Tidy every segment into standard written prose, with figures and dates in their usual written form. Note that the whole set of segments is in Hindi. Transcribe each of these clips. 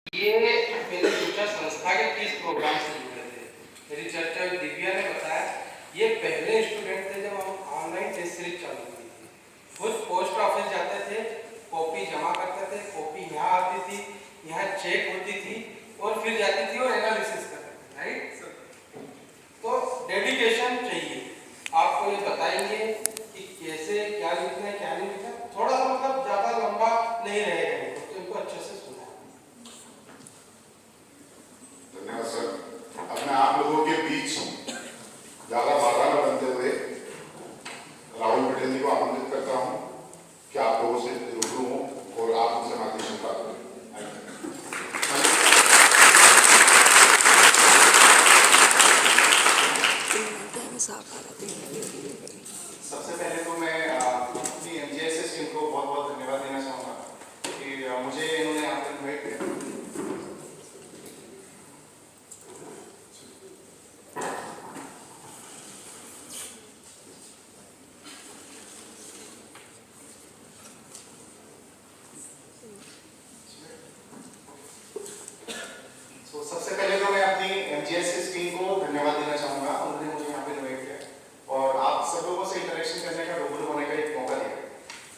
ये मैंने पूछा संस्था के किस प्रोग्राम से जुड़े थे। मेरी चर्चा दिव्या ने बताया ये पहले स्टूडेंट थे जब हम ऑनलाइन टेस्ट सीरीज चालू की थी। खुद पोस्ट ऑफिस जाते थे, कॉपी जमा करते थे, कॉपी यहाँ आती थी, यहाँ चेक होती थी और फिर जाती थी और एनालिसिस करते थे, राइट। तो डेडिकेशन चाहिए। आपको ये बताएंगे कि कैसे क्या लिखना है क्या नहीं लिखना, थोड़ा सा मतलब ज़्यादा लंबा नहीं रहेगा तो इनको अच्छे से सुना। धन्यवाद सर। अब मैं आप लोगों के बीच ज्यादा बाधा न बनते हुए राहुल पटेल जी को आमंत्रित करता हूं कि आप लोगों से रूबरू हों और आप उनसे मार्गदर्शन प्राप्त करें। सबसे पहले तो मैं अपनी एमजीएसएस टीम को बहुत बहुत धन्यवाद देना चाहूँगा कि मुझे इन्होंने यहाँ पर इन्वाइट किया। तो सबसे पहले तो मैं अपनी एमजीएसएस टीम को धन्यवाद देना चाहूँगा, उन्होंने मुझे यहाँ पे इन्वाइट किया और आप सब लोगों से इंटरेक्शन करने का, रूबरू होने का एक मौका दिया।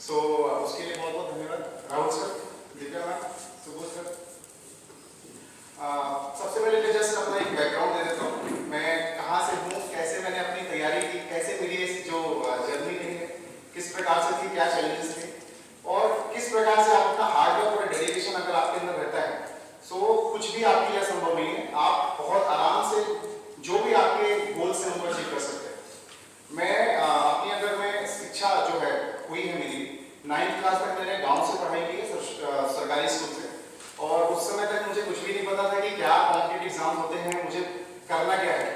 सो उसके लिए बहुत बहुत धन्यवाद Rahul sir, Divya ma'am, Subodh sir. सबसे पहले मैं जस्ट अपना एक बैकग्राउंड दे देता हूँ, मैं कहाँ से हूँ, कैसे मैंने अपनी तैयारी की, कैसे मेरी इस जो जर्नी रही है किस प्रकार से थी, क्या चैलेंजेस थे और किस प्रकार से आप अपना हार्डवर्क और डेडिकेशन अगर आपके अंदर रहता है सो कुछ भी आपके लिए असंभव नहीं है। आप बहुत आराम से जो भी आपके गोल्स हैं उनको अचीव कर सकते हैं। मैं अपनी अगर मैं शिक्षा जो है हुई है मेरी 9th क्लास तक मैंने गांव से पढ़ाई की है सरकारी स्कूल से, और उस समय तक मुझे कुछ भी नहीं पता था कि क्या कॉम्पिटिटिव एग्जाम होते हैं, मुझे करना क्या है।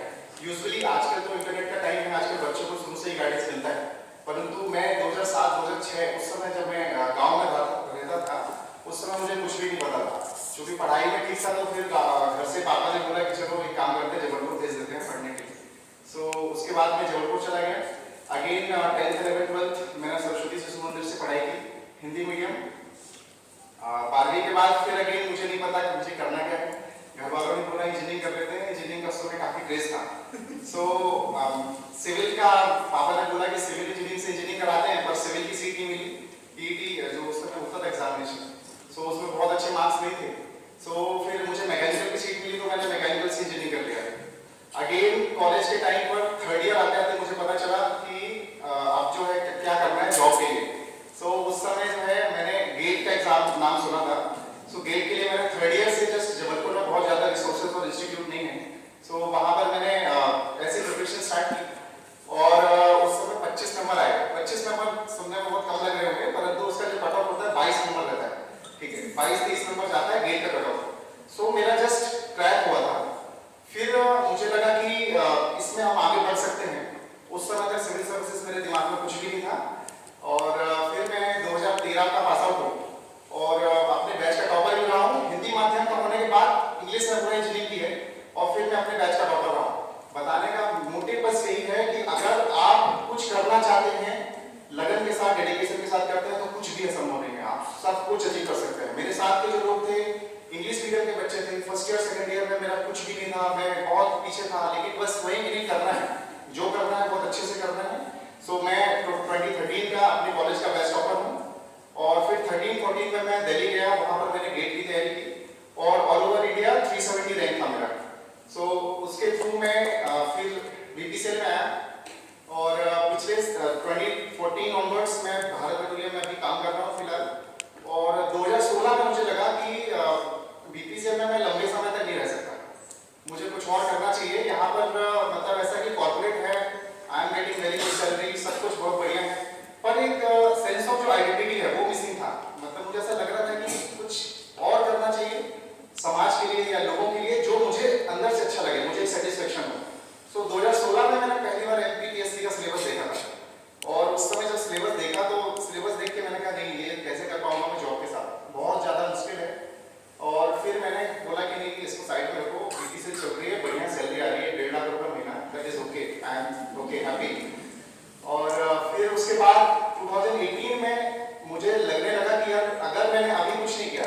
यूजुअली आजकल तो इंटरनेट का टाइम है, आजकल बच्चों को शुरू से ही गाइडेंस मिलता है, परंतु मैं 2007-2006 उस समय जब मैं गाँव में रहता था उस समय मुझे कुछ भी नहीं पता था। क्योंकि पढ़ाई में ठीक था तो फिर घर से पापा ने बोला कि चलो एक काम करते हैं, जबलपुर भेज देते हैं पढ़ने के लिए। सो उसके बाद मैं जबलपुर चला गया। अगेन 10th 11th 12th मैंने सरस्वती शिशु मंदिर से पढ़ाई की, हिंदी मीडियम। 12वीं के बाद फिर अगेन मुझे नहीं पता कि मुझे करना क्या है। घर वालों ने बोला इंजीनियरिंग कर लेते हैं, इंजीनियरिंग का उस समय काफी क्रेज था। सो सिविल का पापा ने बोला कि सिविल इंजीनियरिंग से इंजीनियरिंग कराते हैं, पर सिविल की सीट नहीं मिली। पीईटी जो उस समय होता था एग्जामिनेशन, सो उसमें बहुत अच्छे मार्क्स नहीं थे। सो फिर मुझे मैकेनिकल की सीट मिली तो मैंने मैकेनिकल से इंजीनियरिंग कर लिया। अगेन कॉलेज के टाइम पर थर्ड ईयर आते आते मुझे पता चला कि अब जो है क्या करना है जॉब के लिए। सो उस समय जो है मैंने गेट का एग्जाम नाम सुना था। सो गेट के लिए मैंने थर्ड ईयर से जस्ट जबलपुर में बहुत ज़्यादा रिसोर्सेज और इंस्टीट्यूट नहीं है, सो वहाँ पर मैंने ऐसी प्रिपरेशन स्टार्ट की और उस समय 25 नंबर आए। 25 नंबर सुनने में बहुत कम लग रहे होंगे, परंतु उसका जो कट ऑफ होता है 22 नंबर रहता है, ठीक है, 22-23 नंबर जाता है गेट का कट ऑफ। सो मेरा जस्ट क्रैक हुआ था। फिर मुझे लगा कि इसमें हम आगे बढ़ सकते हैं। उस समय तक सिविल सर्विसेज मेरे दिमाग में कुछ भी नहीं था और फिर मैं 2013 का पास आउट हूँ और अपने बैच का टॉपर भी रहा हूँ। हिंदी माध्यम का होने के बाद इंग्लिश में पूरा इंजीनियरिंग की है और फिर मैं अपने बैच का टॉपर रहा हूँ। बताने का मोटिव बस यही है कि अगर आप कुछ करना चाहते हैं, लगन के साथ, डेडिकेशन के साथ करते हैं तो कुछ भी असंभव नहीं है, आप सब कुछ अचीव कर सकते हैं। मेरे साथ के जो लोग थे इंग्लिश मीडियम के बच्चे थे, फर्स्ट ईयर सेकंड ईयर में मेरा कुछ भी नहीं था, मैं बहुत पीछे था, लेकिन बस वही नहीं करना है, जो करना है बहुत अच्छे से करना है। सो मैं 2013 का अपने कॉलेज का बैच टॉपर हूँ और फिर 13-14 में मैं दिल्ली गया, वहाँ पर मैंने गेट की तैयारी की और ऑल ओवर इंडिया 370 रैंक था मेरा। सो उसके थ्रू मैं फिर बीपीसीएल में आया और पिछले 2014 ऑनवर्ड्स मैं भारत पेट्रोलियम में अभी काम कर रहा हूँ फिलहाल। और 2016 में मुझे लगा कि बीपीसीएल में मैं लंबे समय तक नहीं रह सकता, मुझे कुछ और करना चाहिए। यहाँ पर मतलब ऐसा कि कॉर्पोरेट है, I am getting very good salary, सब कुछ बहुत बढ़िया है, पर एक सेंस ऑफ जो आइडेंटिटी है वो मिसिंग था। मतलब मुझे ऐसा लग रहा था कि कुछ और करना चाहिए समाज के लिए या लोगों के लिए, जो मुझे अंदर से अच्छा लगे, मुझे सेटिस्फेक्शन हो। सो 2016 में मैंने पहली बार एमपीपीएससी का सिलेबस देखा था और उस समय जब सिलेबस देखा तो सिलेबस देख के मैंने कहा नहीं, ये कैसे कर पाऊंगा मैं जॉब के साथ, बहुत ज़्यादा मुश्किल है। और फिर मैंने बोला कि नहीं, इसको साइड में रखो, बीपीसीएल चल रही है, बढ़िया सैलरी आ रही है, 1.5 लाख रुपये महीना, that is okay, I am okay happy. और फिर उसके बाद 2018 में मुझे लगने लगा कि यार अगर मैंने अभी कुछ नहीं किया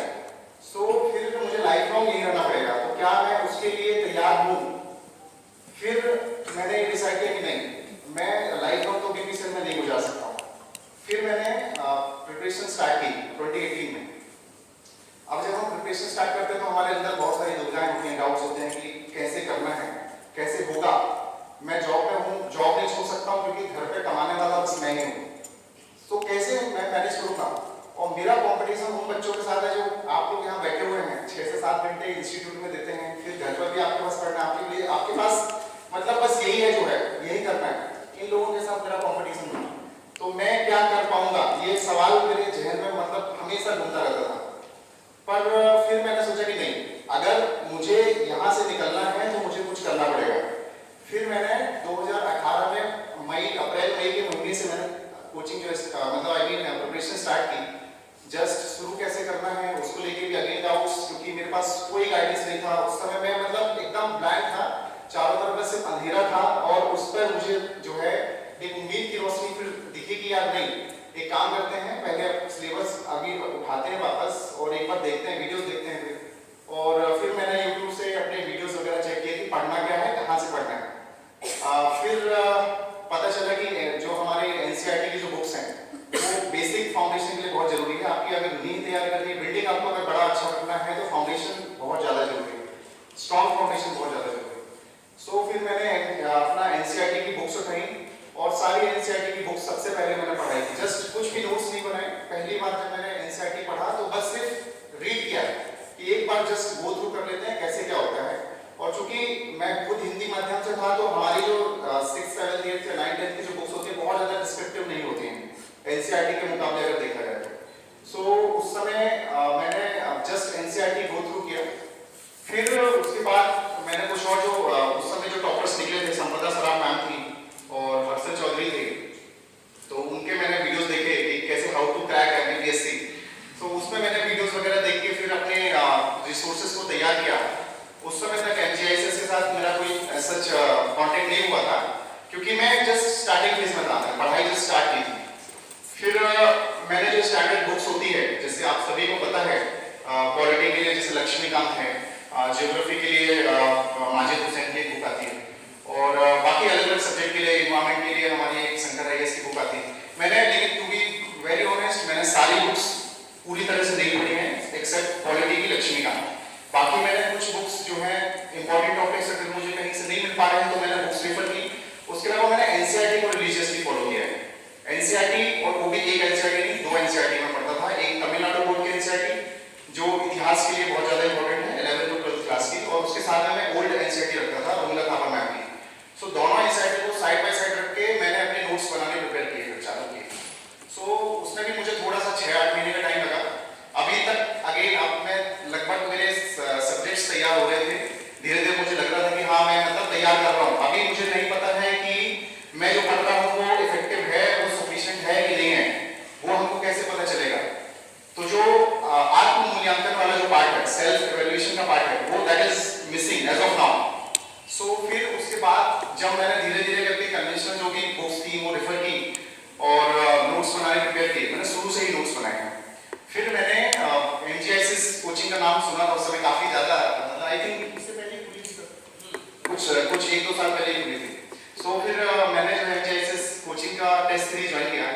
सो फिर मुझे लाइफ लाइफ लॉन्ग यही रहना पड़ेगा, तो क्या मैं उसके लिए तैयार हूँ? फिर मैंने डिसाइड किया कि नहीं, मैं लाइफ लॉन्ग तो बीपीसीएल में नहीं गुजार सकता हूँ। फिर मैंने प्रिपरेशन स्टार्ट की 2018 में। अब जब हम प्रिपरेशन स्टार्ट करते हैं तो हमारे अंदर बहुत सारी दुविधाएं होती हैं, डाउट्स होते हैं कि कैसे करना है, कैसे होगा। मैं जॉब पे हूँ, जॉब नहीं छोड़ सकता हूँ क्योंकि घर पे कमाने वाला बस मैं ही हूँ, तो कैसे मैं मैनेज करूँगा? और मेरा कंपटीशन उन बच्चों के साथ है जो आप लोग यहाँ बैठे हुए हैं, 6 से 7 घंटे इंस्टीट्यूट में देते हैं, फिर घर पर भी आपके पास पढ़ना, आपके लिए आपके पास मतलब बस यही है, जो है यही करना है। इन लोगों के साथ मेरा कंपटीशन था, तो मैं क्या कर पाऊंगा, ये सवाल मेरे जहन में मतलब हमेशा घूमता रहता था। पर फिर मैंने सोचा कि नहीं, अगर मुझे यहाँ से निकलना है तो मुझे कुछ करना पड़ेगा। फिर मैंने 2018 में अप्रैल मई के महीने से मैंने कोचिंग जो मतलब प्रिपरेशन स्टार्ट की। जस्ट शुरू कैसे करना है उसको लेके भी अगेन डाउट्स, क्योंकि मेरे पास कोई गाइडेंस नहीं था उस समय। मैं मतलब एकदम ब्लैंक था, चारों तरफ बस सिर्फ अंधेरा था, और उस पर मुझे जो है एक उम्मीद की रोशनी फिर दिखी कि यार नहीं, एक काम करते हैं, पहले सिलेबस अभी उठाते हैं वापस और एक बार देखते हैं, वीडियोस देखते हैं फिर। और फिर मैंने यूट्यूब से अपने वीडियोस वगैरह चेक किए कि पढ़ना क्या है, कहाँ से पढ़ना है। फिर पता चला कि जो हमारे एनसीईआरटी की जो बुक्स हैं वो बेसिक फाउंडेशन के लिए बहुत जरूरी है। आपकी अगर नींव तैयार करनी है, बिल्डिंग आपको अगर बड़ा अच्छा करना है तो फाउंडेशन बहुत ज़्यादा जरूरी है, स्ट्रॉन्ग फाउंडेशन बहुत ज़्यादा जरूरी है। सो फिर मैंने अपना एनसीईआरटी की बुक्स उठाई और सारी एनसीईआरटी की बुक्स सबसे पहले मैंने पढ़ाई थी। जस्ट कुछ भी नोट्स नहीं बनाए, पहली बार जब मैंने एनसीईआरटी पढ़ा तो बस सिर्फ रीड किया कि एक बार जस्ट गो थ्रू कर लेते हैं कैसे क्या होता है। और चूंकि मैं खुद हिंदी माध्यम से था तो हमारी जो 6th 7th 8th या 9th 10th की जो बुक्स होती है बहुत ज़्यादा डिस्क्रिप्टिव नहीं होती हैं एनसीईआरटी के मुकाबले अगर देखा जाए तो। सो उस समय मैंने जस्ट एनसीईआरटी गो थ्रू किया। फिर उसके बाद मैंने कुछ और जो उस समय जो टॉपर्स निकले थे, संपदा सराफ मैम थी और हर्षद चौधरी थे, तो उनके मैंने वीडियोस देखे कि कैसे हाउ टू क्रैक एमपीएससी। तो उसमें मैंने वीडियोस वगैरह देख के फिर अपने रिसोर्सेज को तैयार किया। उस समय तक एमजीआईएसएस के साथ मेरा कोई सच कांटेक्ट नहीं हुआ था क्योंकि मैं जस्ट स्टार्टिंग फेज में था, पढ़ाई जस्ट स्टार्ट की थी। फिर मैंने जो स्टैंडर्ड बुक्स होती है, जैसे आप सभी को पता है, पॉलिटी के लिए जैसे लक्ष्मीकांत है, ज्योग्राफी के लिए माजिद हुसैन की एक बुक आती है, और बाकी अलग अलग सब्जेक्ट के लिए, इन्वायरमेंट के लिए हमारी एक शंकर आईएएस की बुक आती है। मैंने, लेकिन टू बी वेरी ऑनेस्ट, मैंने सारी बुक्स पूरी तरह से नहीं पढ़ी हैं एक्सेप्ट पॉलिटी की लक्ष्मीकांत। बाकी मैंने कुछ बुक्स जो है इंपॉर्टेंट टॉपिक्स अगर मुझे कहीं से नहीं मिल पा रहे हैं तो मैंने बुक्स रेफर की। उसके अलावा मैंने एनसीईआरटी को रिलीजियसली फॉलो किया है। एनसीईआरटी, और वो भी एक एनसीईआरटी नहीं, 2 एनसीईआरटी में पढ़ता था। एक तमिलनाडु बोर्ड की एनसीईआरटी जो इतिहास के लिए बहुत ज्यादा इंपॉर्टेंट है, 11th to 12th क्लास की, और उसके साथ में मैं ओल्ड एनसीईआरटी रखता था, रंगला थापा मैम की। सो दोनों एनसीईआरटी को साइड बाय साइड रख के मैंने अपने नोट्स बनाने प्रिपेयर किए, चालू किए। सो उसमें भी मुझे थोड़ा सा 6-8 महीने का टाइम लगा। अभी तक अगेन अब मैं लगभग मेरे सब्जेक्ट्स तैयार हो रहे थे, धीरे धीरे मुझे लग रहा था कि हाँ मैं मतलब तैयार कर रहा हूँ। अभी मुझे नहीं पता है कि मैं जो पढ़ रहा हूँ वो इफेक्टिव है, वो सफिशिएंट है कि नहीं है, वो हमको कैसे पता चलेगा। तो जो आत्म मूल्यांकन वाला जो पार्ट है, सेल्फ इवैल्यूएशन का पार्ट है, वो that is missing as of now. So फिर उसके बाद जब मैंने धीरे धीरे करके कन्वेंशनल जो भी बुक्स थी वो रेफर की और नोट्स बनाने प्रिपेयर किए, मैंने शुरू से ही नोट्स बनाए हैं। फिर मैंने एमजीआईएसएस कोचिंग का नाम सुना था उस समय काफी ज्यादा, आई थिंक इससे पहले खुली थी, कुछ 1-2 साल पहले ही खुली थी। सो फिर मैंने जो एमजीआईएसएस कोचिंग का टेस्ट सीरीज ज्वाइन किया।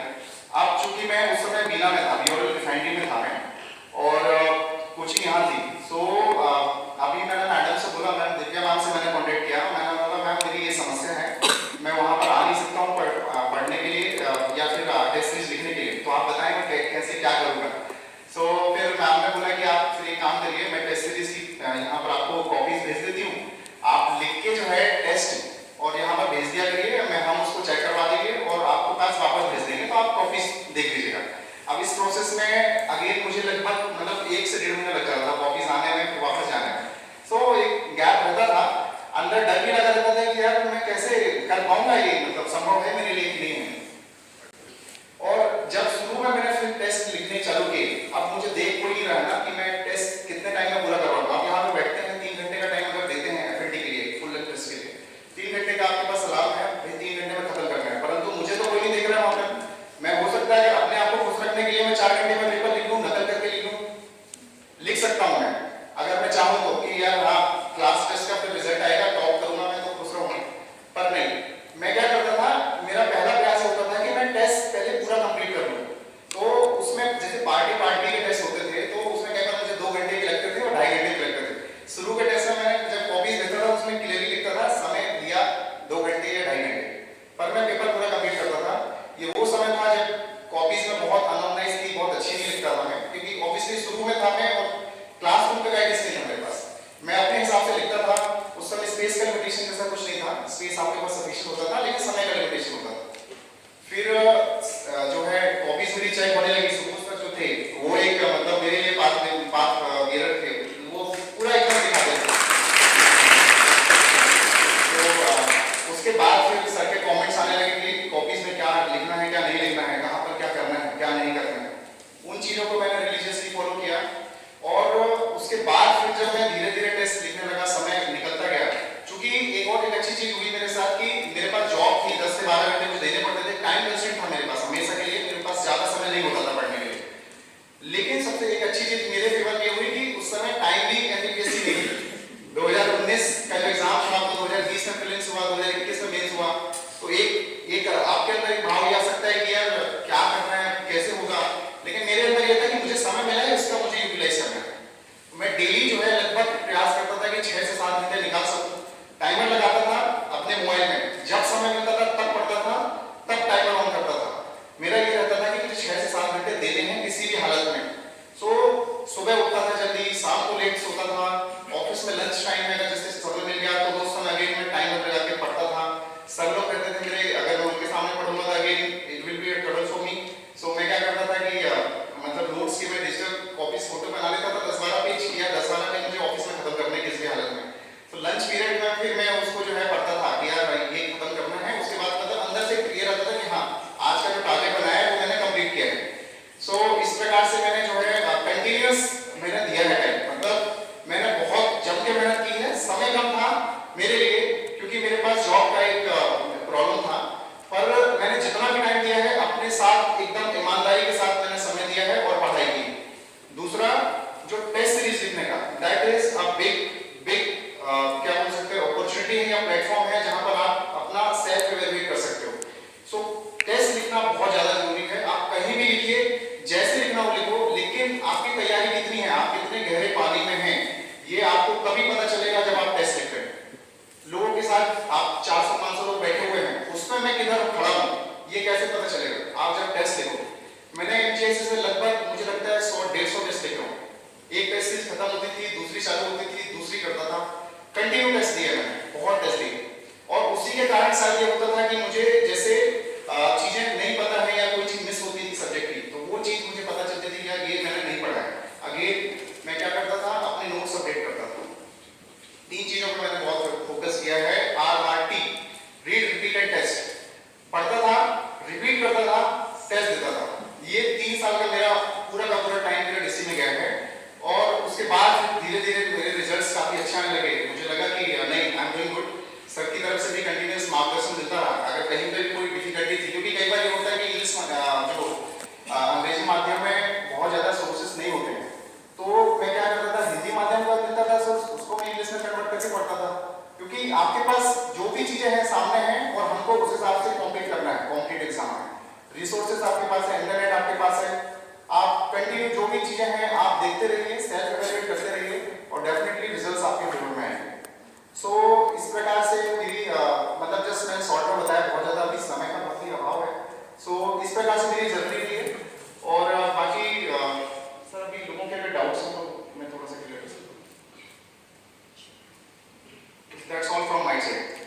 अब चूंकि मैं उस समय बीना में था, ब्यूरल रिफाइनरी में था मैं, और कोचिंग यहाँ थी। सो अभी मैंने मैडम से बोला, मैम दिव्या मैम से मैंने कॉन्टेक्ट किया, मैंने बोला मैम मेरी ये समस्या है, मैं वहाँ पर आ नहीं सकता हूँ पढ़ने के लिए या फिर टेस्ट सीरीज लिखने के लिए, तो आप बताएं मैं कैसे क्या करूँगा। सो फिर मैम ने बोला कि आप फिर एक काम करिए, मैं टेस्ट सीरीज की यहाँ पर आपको कॉपीज भेज देती हूँ, आप लिख के जो है टेस्ट और यहाँ पर भेज दिया करिए, हम उसको चेक करवा देंगे और आपको पास वापस भेज देंगे, तो आप कॉपीज देख लीजिएगा। अब इस प्रोसेस में अगेन मुझे लगभग मतलब 1 से 1.5 महीना लग जाता था कॉपीज आने में, फिर वापस जाने में। सो एक गैप रहता था, अंदर डर भी लगा रहता था कि यार मैं कैसे कर पाऊंगा, ये मतलब संभव है मेरे लिए कि नहीं है। और जब शुरू में मैंने फिर टेस्ट लिखने चालू किए, अब मुझे देख कोई नहीं रहा ना कि मैं टेस्ट कितने टाइम में पूरा करवाऊंगा। आप यहाँ पे बैठते हैं, 3 घंटे का टाइम अगर देते हैं एफएलटी के लिए, फुल लेंथ टेस्ट के लिए, 3 घंटे का आपके पास अलार्म है, भाई 3 घंटे में खत्म करना है, परंतु मुझे तो कोई नहीं देख रहा वहां पे। मैं हो सकता है अपने आप को खुश रखने के लिए मैं 4 घंटे में पेपर लिख लूं, नकल करके लिख लूं, लिख सकता हूं मैं। अगर ऑफिस में लंच टाइम में अगर जैसे समय मिल गया तो उस समय अगेन मैं टाइम लगा के पढ़ता था। सब लोग कहते थे मेरे अगर मैं उनके सामने पढ़ूंगा तो again it will be a trouble for me. So मैं क्या करता था कि मतलब नोट्स की मैं डिजिटल कॉपीज फोटो बना लेता था 10-12 पेज या 10-12 पेज मुझे ऑफिस में खत्म करने किसी हालत में। तो लंच पीरियड में फिर मैं उसको जो है पढ़ता था कि यार ये खत्म करना है। उसके बाद मतलब अंदर से क्लियर आता था कि हाँ आज का जो टारगेट बनाया है वो मैंने कंप्लीट किया है। सो इस प्रकार से मैंने जो है कंटिन्यूअस मैंने दिया है टाइम, मतलब मैंने बहुत जम के मेहनत की है। समय कम था मेरे लिए क्योंकि मेरे पास जॉब का एक प्रॉब्लम था, पर मैंने जितना भी टाइम दिया है अपने साथ एकदम ईमानदारी के साथ मैंने समय दिया है और पढ़ाई की। दूसरा जो टेस्ट सीरीज लिखने का, दैट इज अ बिग क्या बोल सकते हैं अपॉर्चुनिटी है या प्लेटफॉर्म है जहां पर आप अपना सेल्फ इवैल्यूएट कर सकते हो। सो टेस्ट लिखना बहुत ज्यादा जरूरी है। आप कहीं भी लिखिए, जैसे लिखना हो लिखो, लेकिन आपकी तैयारी कितनी है, आप कितने गहरे पानी में हैं, ये आपको कभी पता चलेगा जब आप टेस्ट लिख रहे हैं। लोगों के साथ आप 400-500 लोग बैठे हुए हैं, उसमें मैं किधर खड़ा हूं ये कैसे पता चलेगा आप जब टेस्ट लिखो। मैंने एमजीएससी से लगभग मुझे लगता है 100-150 टेस्ट लिखे हूं। एक टेस्ट सीरीज खत्म होती थी, दूसरी चालू होती थी, दूसरी करता था, कंटिन्यू टेस्ट दिए मैंने, बहुत टेस्ट दिए। और उसी के कारण शायद ये होता था कि मुझे जैसे चीजें नहीं पता है या कोई चीज मिस होती थी सब्जेक्ट की, तो वो चीज मुझे पता चलती थी यार ये मैंने नहीं पढ़ा है। अगेन मैं क्या करता था, अपने नोट्स अपडेट करता था। 3 चीजों पर मैंने बहुत फोकस किया है। RRT, read repeat and test. पढ़ता था, रिपीट करता था, टेस्ट देता था। ये 3 साल का मेरा पूरा का पूरा टाइम पीरियड इसी में गया है। और उसके बाद धीरे धीरे मेरे रिजल्ट्स काफी अच्छे आने लगे। मुझे लगा कि नहीं, I am doing good. Sir की तरफ से भी कंटिन्यूअस मार्गदर्शन मिलता रहा। अगर कहीं पे कोई डिफिकल्टी थी, क्योंकि कई बार ये होता है कि इंग्लिश जो अंग्रेजी माध्यम में बहुत ज्यादा सोर्सेस नहीं होते हैं, तो मैं क्या करता था, हिंदी माध्यम का मिलता था सोर्स, उसको मैं इंग्लिश में कन्वर्ट करके पढ़ता था। क्योंकि आपके पास जो भी चीजें हैं सामने हैं और हमको उस हिसाब से कॉम्पीट करना है कॉम्पिटिटिव एग्जाम में। रिसोर्सेज आपके पास है, इंटरनेट आपके पास है, आप कंटिन्यू जो भी चीजें हैं आप देखते रहिए, सेल्फ इवैल्यूएट करते रहिए और डेफिनेटली रिजल्ट्स आपके फेवर में आएंगे। सो इस प्रकार से मेरी मतलब जस्ट मैंने शॉर्ट में बताया, बहुत ज्यादा अभी समय का बहुत ही अभाव है। सो इस प्रकार से मेरी जर्नी रही है। और बाकी सर अभी लोगों के अगर डाउट्स हो तो मैं थोड़ा सा क्लियर कर सकता हूँ। That's all from my side.